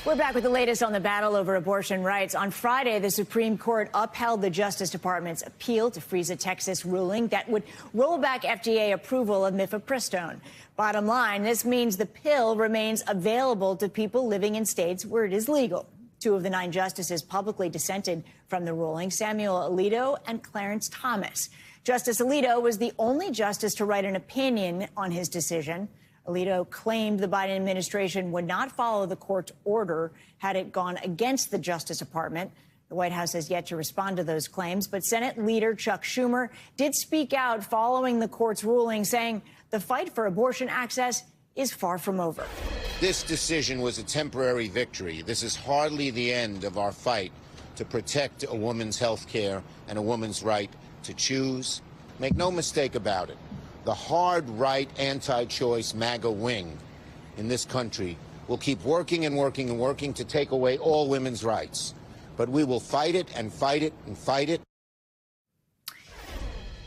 We're back with the latest on the battle over abortion rights. On Friday, the Supreme Court upheld the Justice Department's appeal to freeze a Texas ruling that would roll back FDA approval of Mifepristone. Bottom line, this means the pill remains available to people living in states where it is legal. Two of the 9 justices publicly dissented from the ruling, Samuel Alito and Clarence Thomas. Justice Alito was the only justice to write an opinion on his decision. Alito claimed the Biden administration would not follow the court's order had it gone against the Justice Department. The White House has yet to respond to those claims, but Senate leader Chuck Schumer did speak out following the court's ruling, saying the fight for abortion access is far from over. This decision was a temporary victory. This is hardly the end of our fight to protect a woman's health care and a woman's right to choose. Make no mistake about it. The hard right anti-choice MAGA wing in this country will keep working and working and working to take away all women's rights. But we will fight it and fight it and fight it.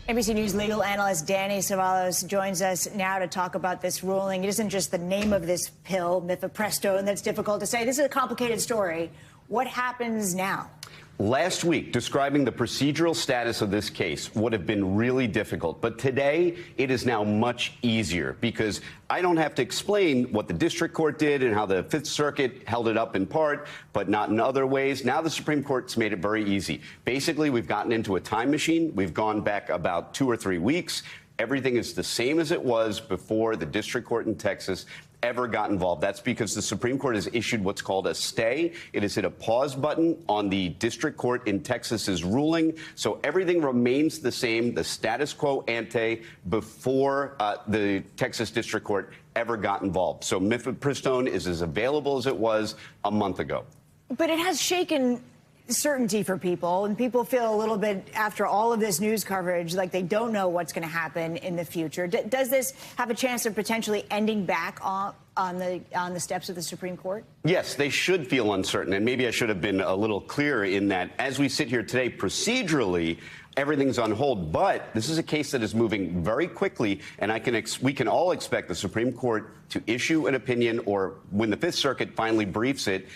NBC News legal analyst Danny Cevallos joins us now to talk about this ruling. It isn't just the name of this pill, Mifepristone, that's difficult to say. This is a complicated story. What happens now? Last week, describing the procedural status of this case would have been really difficult. But today, it is now much easier because I don't have to explain what the district court did and how the Fifth Circuit held it up in part, but not in other ways. Now the Supreme Court's made it very easy. Basically, we've gotten into a time machine. We've gone back about 2 or 3 weeks. Everything is the same as it was before the district court in Texas ever got involved. That's because the Supreme Court has issued what's called a stay. It has hit a pause button on the district court in Texas's ruling. So everything remains the same, the status quo ante, before the Texas district court ever got involved. So Mifepristone is as available as it was a month ago. But it has shaken certainty for people, and people feel a little bit, after all of this news coverage, like they don't know what's going to happen in the future. Does this have a chance of potentially ending back on the steps of the Supreme Court? Yes, they should feel uncertain, and maybe I should have been a little clearer in that as we sit here today, procedurally, everything's on hold. But this is a case that is moving very quickly, and we can all expect the Supreme Court to issue an opinion, or when the Fifth Circuit finally briefs it,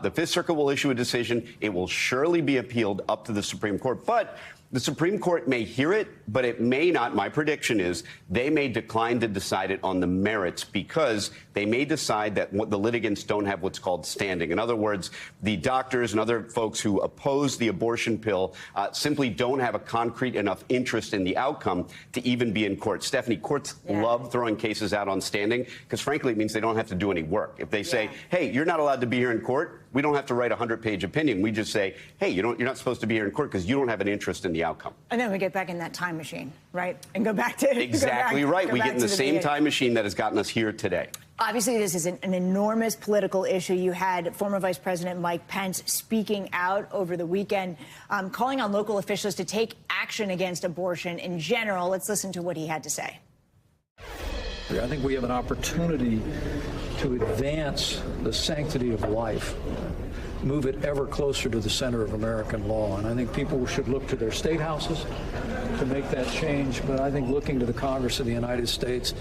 the Fifth Circuit will issue a decision. It will surely be appealed up to the Supreme Court. But the Supreme Court may hear it, but it may not. My prediction is they may decline to decide it on the merits because they may decide that the litigants don't have what's called standing. In other words, the doctors and other folks who oppose the abortion pill simply don't have a concrete enough interest in the outcome to even be in court. Stephanie, courts love throwing cases out on standing because, frankly, it means they don't have to do any work. If they say, hey, you're not allowed to be here in court, we don't have to write a 100-page opinion. We just say, hey, you're not supposed to be here in court because you don't have an interest in the outcome. And then we get back in that time machine, right? And go back to exactly right. We get in the same time machine that has gotten us here today. Obviously, this is an enormous political issue. You had former Vice President Mike Pence speaking out over the weekend, calling on local officials to take action against abortion in general. Let's listen to what he had to say. I think we have an opportunity to advance the sanctity of life, move it ever closer to the center of American law. And I think people should look to their state houses to make that change. But I think looking to the Congress of the United States,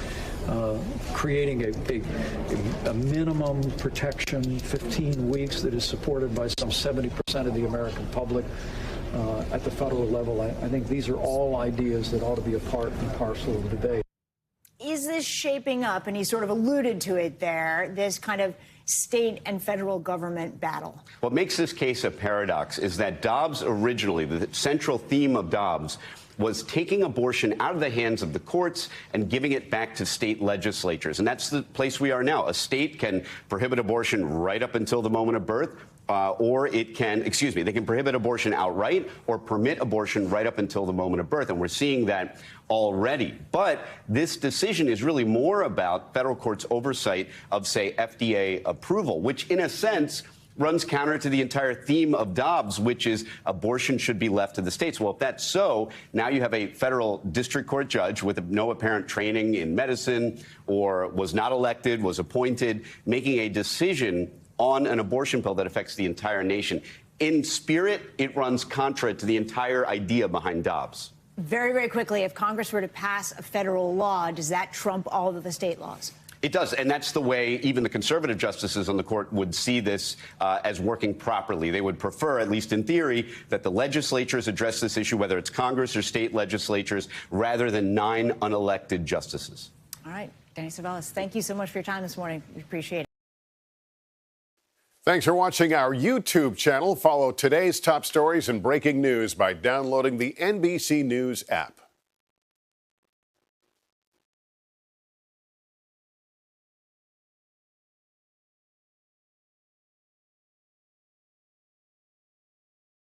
creating a minimum protection, 15 weeks, that is supported by some 70% of the American public at the federal level. I think these are all ideas that ought to be a part and parcel of the debate. Is this shaping up, and he sort of alluded to it there, this kind of state and federal government battle? What makes this case a paradox is that Dobbs originally, the central theme of Dobbs, was taking abortion out of the hands of the courts and giving it back to state legislatures. And that's the place we are now. A state can prohibit abortion right up until the moment of birth. Or it can, they can prohibit abortion outright or permit abortion right up until the moment of birth. And we're seeing that already. But this decision is really more about federal courts' oversight of, say, FDA approval, which in a sense runs counter to the entire theme of Dobbs, which is abortion should be left to the states. Well, if that's so, now you have a federal district court judge with no apparent training in medicine or was not elected, was appointed, making a decision on an abortion pill that affects the entire nation. In spirit, it runs contra to the entire idea behind Dobbs. Very, very quickly, if Congress were to pass a federal law, does that trump all of the state laws? It does, and that's the way even the conservative justices on the court would see this as working properly. They would prefer, at least in theory, that the legislatures address this issue, whether it's Congress or state legislatures, rather than 9 unelected justices. All right, Danny Cevallos, thank you so much for your time this morning. We appreciate it. Thanks for watching our YouTube channel. Follow today's top stories and breaking news by downloading the NBC News app.